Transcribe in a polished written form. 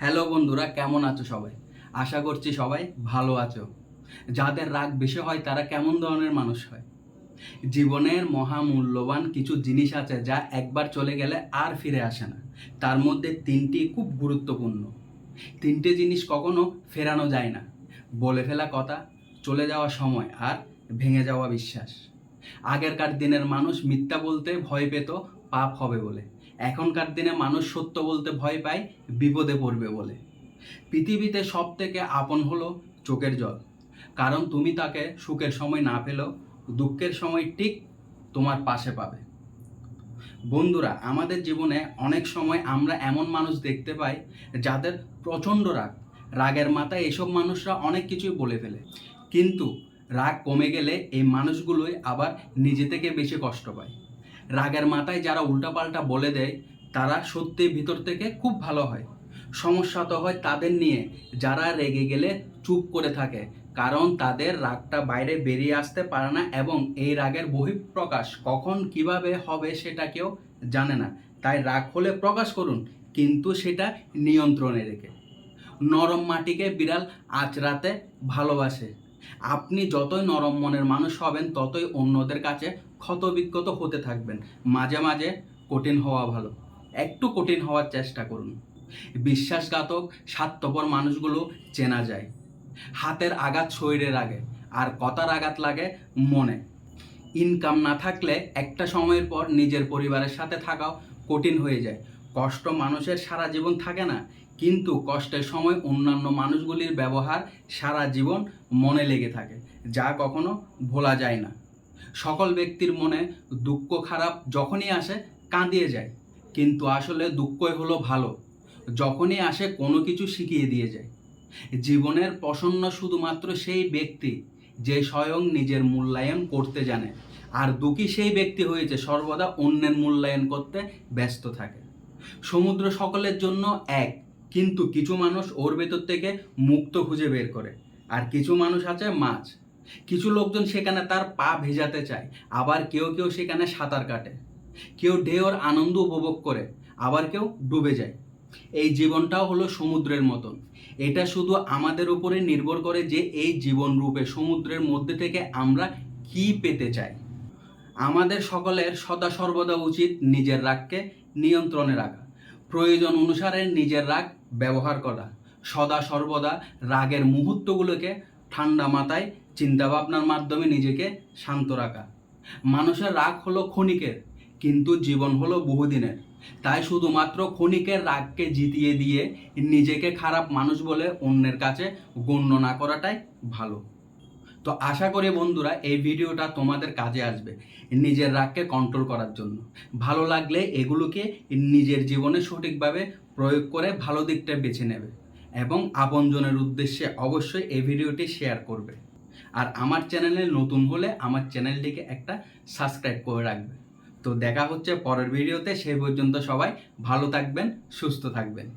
Hello বন্ধুরা, কেমন আছো সবাই? আশা করছি সবাই ভালো আছো। যাদের রাগ বেশি হয় তারা কেমন ধরনের মানুষ হয়? জীবনের মহামূল্যবান কিছু জিনিস আছে যা একবার চলে গেলে আর ফিরে আসে না। তার মধ্যে তিনটি খুব গুরুত্বপূর্ণ। তিনটে জিনিস কখনো ফেরানো যায় না: বলে ফেলা কথা, চলে যাওয়া সময়, আর ভেঙে যাওয়া বিশ্বাস। আগেরকার দিনের মানুষ মিথ্যা বলতে ভয় পেত পাপ হবে বলে। এখনকার দিনে মানুষ সত্য বলতে ভয় পায় বিপদে পড়বে বলে। পৃথিবীতে সব থেকে আপন হলো চোখের জল, কারণ তুমি তাকে সুখের সময় না পেলেও দুঃখের সময় ঠিক তোমার পাশে পাবে। বন্ধুরা, আমাদের জীবনে অনেক সময় আমরা এমন মানুষ দেখতে পাই যাদের প্রচণ্ড রাগ। রাগের মাথায় এসব মানুষরা অনেক কিছুই বলে ফেলে, কিন্তু রাগ কমে গেলে এই মানুষগুলোই আবার নিজে থেকে বেশি কষ্ট পায়। রাগের মাথায় যারা উল্টাপাল্টা বলে দেয় তারা সত্যি ভিতর থেকে খুব ভালো হয়। সমস্যা তো হয় তাদের নিয়ে যারা রেগে গেলে চুপ করে থাকে, কারণ তাদের রাগটা বাইরে বেরিয়ে আসতে পারে না এবং এই রাগের বহিঃপ্রকাশ কখন কিভাবে হবে সেটা কেউ জানে না। তাই রাগ হলে প্রকাশ করুন, কিন্তু সেটা নিয়ন্ত্রণে রেখে। নরম মাটিকে বিড়াল আঁচড়াতে ভালোবাসে। আপনি যতই নরম মনের মানুষ হবেন ততই অন্যদের কাছে ক্ষতবিক্ষত হতে থাকবেন। মাঝে মাঝে কঠিন হওয়া ভালো, একটু কঠিন হওয়ার চেষ্টা করুন। বিশ্বাসঘাতক স্বার্থপর মানুষগুলো চেনা যায়। হাতের আঘাত শরীরের আগে, আর কথার আঘাত লাগে মনে। ইনকাম না থাকলে একটা সময়ের পর নিজের পরিবারের সাথে থাকাও কঠিন হয়ে যায়। কষ্ট মানুষের সারা জীবন থাকে না, কিন্তু কষ্টের সময় অন্যান্য মানুষগুলির ব্যবহার সারা জীবন মনে লেগে থাকে, যা কখনো ভোলা যায় না। সকল ব্যক্তির মনে দুঃখ খারাপ যখনই আসে কাঁদিয়ে যায়, কিন্তু আসলে দুঃখই হলো ভালো। যখনই আসে কোনো কিছু শিখিয়ে দিয়ে যায়। জীবনের প্রসন্ন শুধুমাত্র সেই ব্যক্তি যে স্বয়ং নিজের মূল্যায়ন করতে জানে, আর দুঃখী সেই ব্যক্তি হয়েছে সর্বদা অন্যের মূল্যায়ন করতে ব্যস্ত থাকে। সমুদ্র সকলের জন্য এক, কিন্তু কিছু মানুষ ওর ভেতর থেকে মুক্ত খুঁজে বের করে। আর কিছু মানুষ আছে মাছ, কিছু লোকজন সেখানে তার পা ভেজাতে চায়, আবার কেউ কেউ সেখানে সাঁতার কাটে। কেউ ঢেউর আনন্দ উপভোগ করে, আবার কেউ ডুবে যায়। এই জীবনটাও হলো সমুদ্রের মতন। এটা শুধু আমাদের উপরে নির্ভর করে যে এই জীবন রূপে সমুদ্রের মধ্যে থেকে আমরা কি পেতে চাই। আমাদের সকলের সদা সর্বদা উচিত নিজের রাগকে নিয়ন্ত্রণে রাখা, প্রয়োজন অনুসারে নিজের রাগ ব্যবহার করা, সদা সর্বদা রাগের মুহূর্তগুলোকে ঠান্ডা মাথায় চিন্তাভাবনার মাধ্যমে নিজেকে শান্ত রাখা। মানুষের রাগ হলো ক্ষণিকের, কিন্তু জীবন হলো বহুদিনের। তাই শুধুমাত্র ক্ষণিকের রাগকে জিতিয়ে দিয়ে নিজেকে খারাপ মানুষ বলে অন্যের কাছে গণ্য না করাটাই ভালো। তো আশা করি বন্ধুরা এই ভিডিওটা তোমাদের কাজে আসবে নিজের রাগকে কন্ট্রোল করার জন্য। ভালো লাগলে এগুলোকে নিজের জীবনে সঠিকভাবে প্রয়োগ করে ভালো দিকটা বেছে নেবে এবং আপনজনের উদ্দেশ্যে অবশ্যই এই ভিডিওটি শেয়ার করবে। আর আমার চ্যানেলে নতুন হলে আমার চ্যানেলটিকে একটা সাবস্ক্রাইব করে রাখবে। তো দেখা হচ্ছে পরের ভিডিওতে, সেই পর্যন্ত সবাই ভালো থাকবেন, সুস্থ থাকবেন।